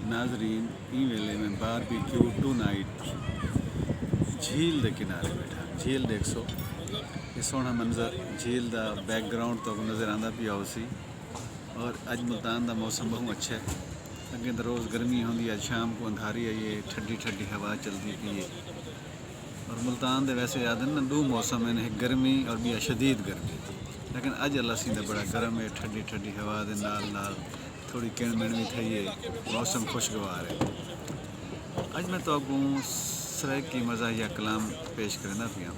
नाजरीन ई वेले में बारबेक्यू टू नाइट झील के किनारे बैठा। झील देख सो ये सोहना मंजर झील का बैकग्राउंड तो नज़र आता पिया उसी। और अज मुल्तान का मौसम बहुत अच्छा है। अगे तो रोज़ गर्मी होंगी, अज शाम को अंधारी आई है, ठंडी ठंडी हवा चलती पी है। और मुल्तान दे वैसे याद है ना दो मौसम है, एक गर्मी और भी शदीद गर्मी। लेकिन अज अल्लाह सी बड़ा गर्म है, ठंडी ठंडी हवा दे नाल थोड़ी किण मिण भी थी है, मौसम खुशगवार है। अज मैं तो सराय की मज़ाहिया कलाम पेश करना पिया।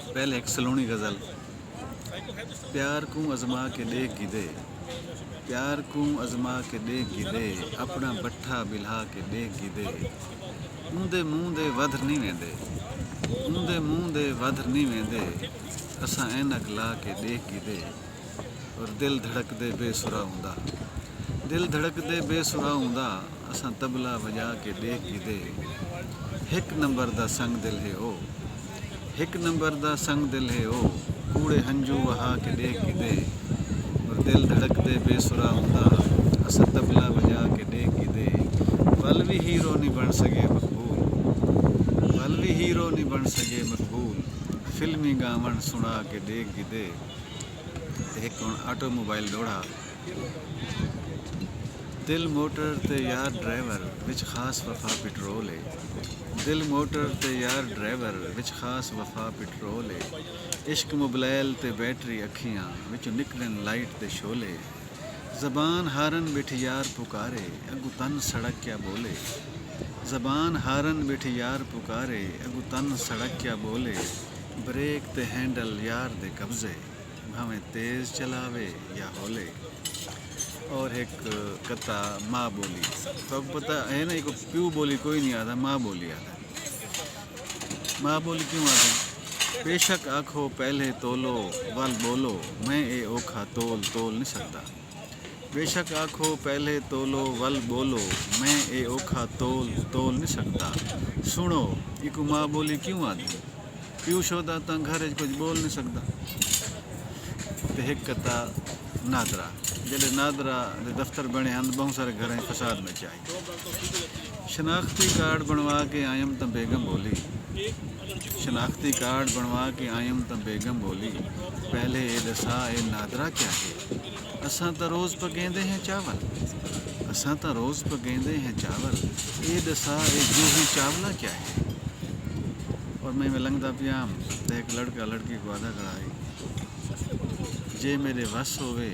पहले एक सलोनी गज़ल। प्यार को अजमा के देख गिदे, प्यार को अजमा के देख गिदे, अपना बट्ठा बिल्हा के देख गिदे। ऊंदे मूँह दे वधर नहीं वेंदे, ऊंदे मूँह दे वधर नहीं वेंदे, असां ऐनक ला के देख गिदे। और दिल धड़कदे बेसुरा हुंदा, दिल धड़कदे बेसुरा हुंदा, असां तबला वजा के देख गिदे। हिक नंबर दा संग दिल है ओ, हिक नंबर दा संग दिल है ओ, कूड़े हंजू वहा के देख गिदे। और दिल धड़कदे बेसुरा हुंदा, असां तबला वजा के देख गिदे। पल भी हीरो नहीं बन सके मकबूल, पल भी हीरो नहीं बन सके मकबूल, फिल्मी गावन सुना के देख गिदे। एक ऑटोमोबाइल दौड़ा, दिल मोटर ते यार ड्राइवर विच खास वफा पेट्रोल है, दिल मोटर ते यार ड्राइवर विच खास वफा पेट्रोल है। इश्क मोबाइल ते बैटरी अखियां विच निकलन लाइट ते शोले। ज़बान हारन बिठ यार पुकारे, अगू तन सड़क क्या बोले। ज़बान हारन बिठ यार पुकारे, अगू तन सड़क क्या बोले। ब्रेक ते हैंडल यार दे कब्जे, भावें तेज़ चलावे या होले। और एक कथा माँ बोली, तो पता है ना, एक प्यू बोली कोई नहीं आता, माँ बोली आता। माँ बोली क्यों आता? बेशक आखो पहले तोलो वल बोलो, मैं ए ओखा तोल तोल नहीं सकता। बेशक आखो पहले तोलो वल बोलो, मैं ए ओखा तोल तोल नहीं सकता। सुनो एक माँ बोली क्यों आती? प्यू शोदा तो घर कुछ बोल नहीं सकता। तो एक कथा नादरा, जैसे नादरा दे दफ्तर बने हैं, बहुत सारे घर हैं, फसाद में चाहिए। शनाख्ती कार्ड बनवा के आयम तो बेगम बोली, शनाख्ती कार्ड बनवा के आयम तो बेगम बोली, पहले ए दसा ए नादरा क्या है? असां तो रोज़ पकेंदे हैं चावल, असां तो रोज़ पकेंदे हैं चावल, ए दसा ए जूही चावला क्या है? और मैं लंघदा पियाम तो एक लड़का लड़की को आधा कराई, जे मेरे वस होवे